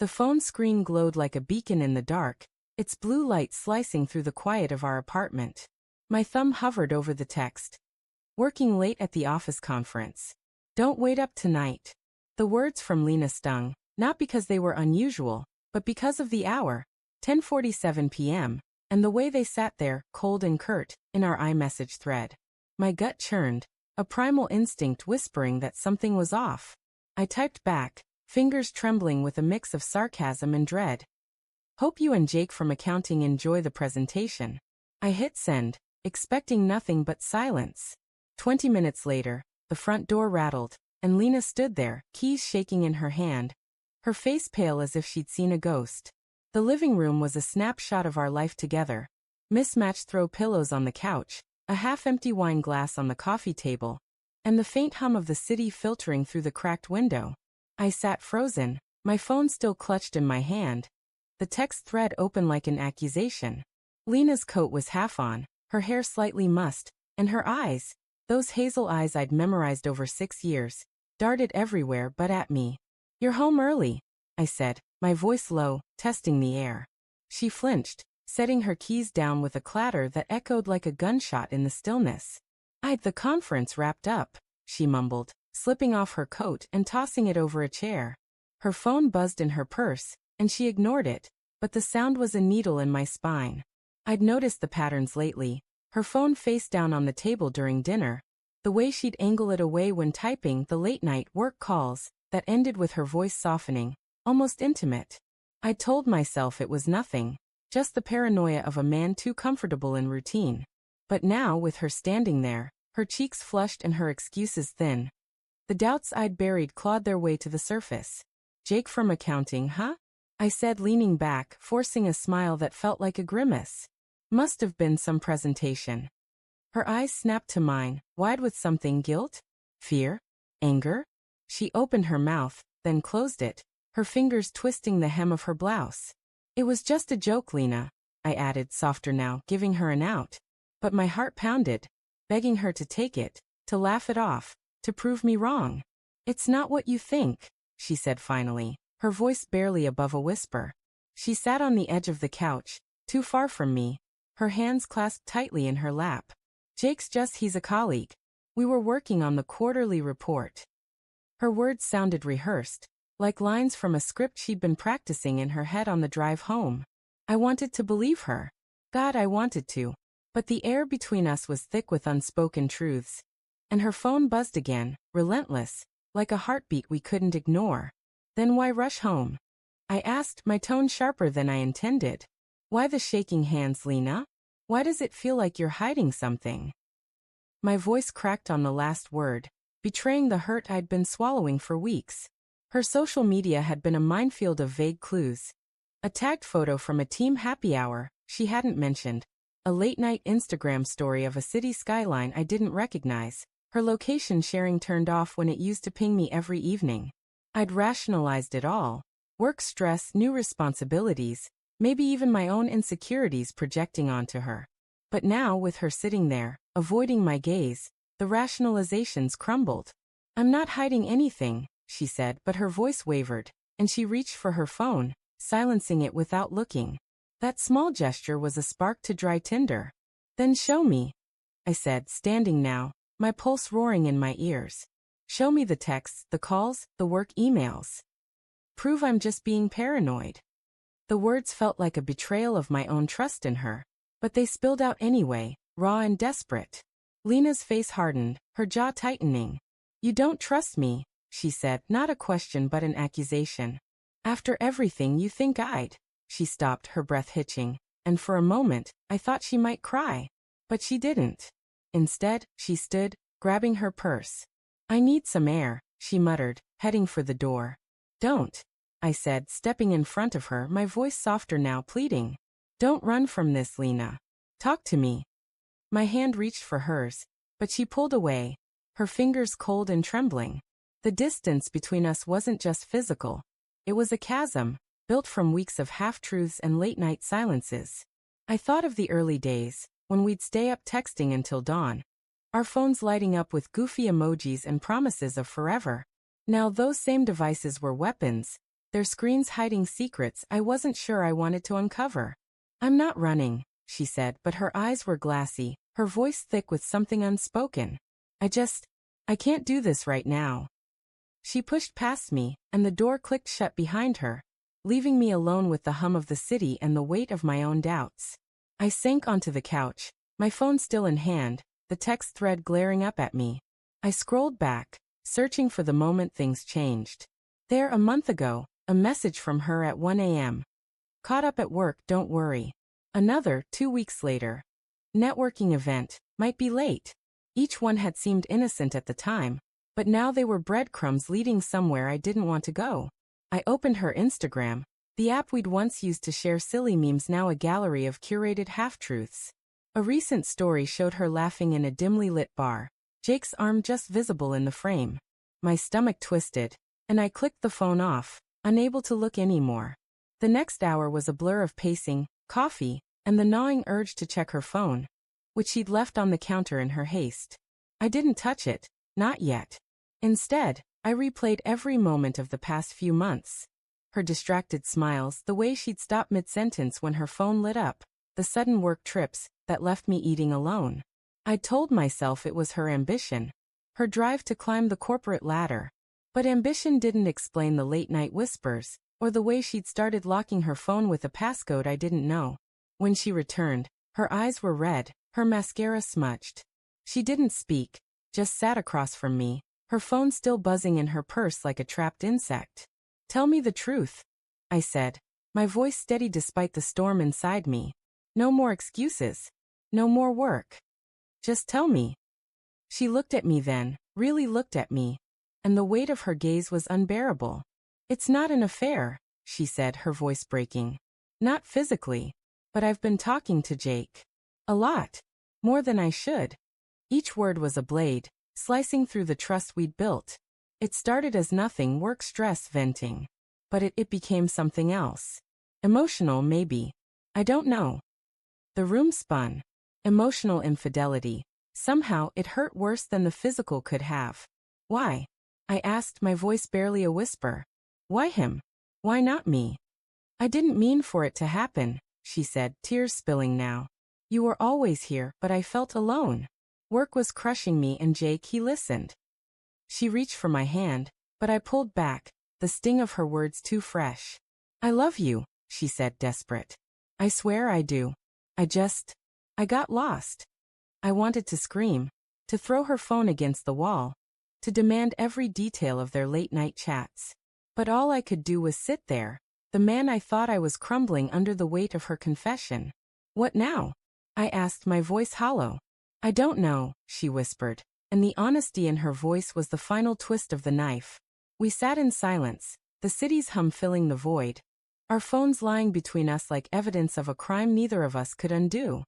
The phone screen glowed like a beacon in the dark, its blue light slicing through the quiet of our apartment. My thumb hovered over the text. Working late at the office conference. Don't wait up tonight. The words from Lena stung, not because they were unusual, but because of the hour, 10:47 p.m., and the way they sat there, cold and curt, in our iMessage thread. My gut churned, a primal instinct whispering that something was off. I typed back, fingers trembling with a mix of sarcasm and dread. Hope you and Jake from accounting enjoy the presentation. I hit send, expecting nothing but silence. 20 minutes later, the front door rattled, and Lena stood there, keys shaking in her hand, her face pale as if she'd seen a ghost. The living room was a snapshot of our life together. Mismatched throw pillows on the couch, a half-empty wine glass on the coffee table, and the faint hum of the city filtering through the cracked window. I sat frozen, my phone still clutched in my hand, the text thread open like an accusation. Lena's coat was half on, her hair slightly mussed, and her eyes, those hazel eyes I'd memorized over 6 years, darted everywhere but at me. You're home early, I said, my voice low, testing the air. She flinched, setting her keys down with a clatter that echoed like a gunshot in the stillness. I'd the conference wrapped up, she mumbled, slipping off her coat and tossing it over a chair. Her phone buzzed in her purse, and she ignored it, but the sound was a needle in my spine. I'd noticed the patterns lately, her phone face down on the table during dinner, the way she'd angle it away when typing the late-night work calls that ended with her voice softening, almost intimate. I told myself it was nothing, just the paranoia of a man too comfortable in routine. But now, with her standing there, her cheeks flushed and her excuses thin, the doubts I'd buried clawed their way to the surface. Jake from accounting, huh? I said, leaning back, forcing a smile that felt like a grimace. Must have been some presentation. Her eyes snapped to mine, wide with something: guilt? Fear? Anger? She opened her mouth, then closed it, her fingers twisting the hem of her blouse. It was just a joke, Lena, I added, softer now, giving her an out. But my heart pounded, begging her to take it, to laugh it off, to prove me wrong. It's not what you think, she said finally, her voice barely above a whisper. She sat on the edge of the couch, too far from me, her hands clasped tightly in her lap. He's a colleague. We were working on the quarterly report. Her words sounded rehearsed, like lines from a script she'd been practicing in her head on the drive home. I wanted to believe her. God, I wanted to. But the air between us was thick with unspoken truths. And her phone buzzed again, relentless, like a heartbeat we couldn't ignore. Then why rush home? I asked, my tone sharper than I intended. Why the shaking hands, Lena? Why does it feel like you're hiding something? My voice cracked on the last word, betraying the hurt I'd been swallowing for weeks. Her social media had been a minefield of vague clues. A tagged photo from a team happy hour she hadn't mentioned, a late-night Instagram story of a city skyline I didn't recognize, her location sharing turned off when it used to ping me every evening. I'd rationalized it all. Work stress, new responsibilities, maybe even my own insecurities projecting onto her. But now, with her sitting there, avoiding my gaze, the rationalizations crumbled. I'm not hiding anything, she said, but her voice wavered, and she reached for her phone, silencing it without looking. That small gesture was a spark to dry tinder. Then show me, I said, standing now, my pulse roaring in my ears. Show me the texts, the calls, the work emails. Prove I'm just being paranoid. The words felt like a betrayal of my own trust in her, but they spilled out anyway, raw and desperate. Lena's face hardened, her jaw tightening. You don't trust me, she said, not a question but an accusation. After everything you think I'd. She stopped, her breath hitching, and for a moment, I thought she might cry. But she didn't. Instead, she stood, grabbing her purse. I need some air, she muttered, heading for the door. Don't, I said, stepping in front of her, my voice softer now, pleading. Don't run from this, Lena. Talk to me. My hand reached for hers, but she pulled away, her fingers cold and trembling. The distance between us wasn't just physical. It was a chasm, built from weeks of half-truths and late-night silences. I thought of the early days, when we'd stay up texting until dawn, our phones lighting up with goofy emojis and promises of forever. Now those same devices were weapons, their screens hiding secrets I wasn't sure I wanted to uncover. I'm not running, she said, but her eyes were glassy, her voice thick with something unspoken. I can't do this right now. She pushed past me, and the door clicked shut behind her, leaving me alone with the hum of the city and the weight of my own doubts. I sank onto the couch, my phone still in hand, the text thread glaring up at me. I scrolled back, searching for the moment things changed. There a month ago, a message from her at 1 a.m. Caught up at work, don't worry. Another, 2 weeks later. Networking event, might be late. Each one had seemed innocent at the time, but now they were breadcrumbs leading somewhere I didn't want to go. I opened her Instagram, the app we'd once used to share silly memes, now a gallery of curated half-truths. A recent story showed her laughing in a dimly lit bar, Jake's arm just visible in the frame. My stomach twisted, and I clicked the phone off, unable to look anymore. The next hour was a blur of pacing, coffee, and the gnawing urge to check her phone, which she'd left on the counter in her haste. I didn't touch it, not yet. Instead, I replayed every moment of the past few months. Her distracted smiles, the way she'd stop mid-sentence when her phone lit up, the sudden work trips that left me eating alone. I'd told myself it was her ambition, her drive to climb the corporate ladder. But ambition didn't explain the late-night whispers, or the way she'd started locking her phone with a passcode I didn't know. When she returned, her eyes were red, her mascara smudged. She didn't speak, just sat across from me, her phone still buzzing in her purse like a trapped insect. Tell me the truth, I said, my voice steady despite the storm inside me. No more excuses. No more work. Just tell me. She looked at me then, really looked at me, and the weight of her gaze was unbearable. It's not an affair, she said, her voice breaking. Not physically, but I've been talking to Jake. A lot. More than I should. Each word was a blade, slicing through the trust we'd built. It started as nothing, work stress venting. But it became something else. Emotional, maybe. I don't know. The room spun. Emotional infidelity. Somehow it hurt worse than the physical could have. Why? I asked, my voice barely a whisper. Why him? Why not me? I didn't mean for it to happen, she said, tears spilling now. You were always here, but I felt alone. Work was crushing me, and Jake, he listened. She reached for my hand, but I pulled back, the sting of her words too fresh. I love you, she said, desperate. I swear I do. I got lost. I wanted to scream, to throw her phone against the wall, to demand every detail of their late-night chats. But all I could do was sit there, the man I thought I was crumbling under the weight of her confession. What now? I asked, my voice hollow. I don't know, she whispered, and the honesty in her voice was the final twist of the knife. We sat in silence, the city's hum filling the void, our phones lying between us like evidence of a crime neither of us could undo.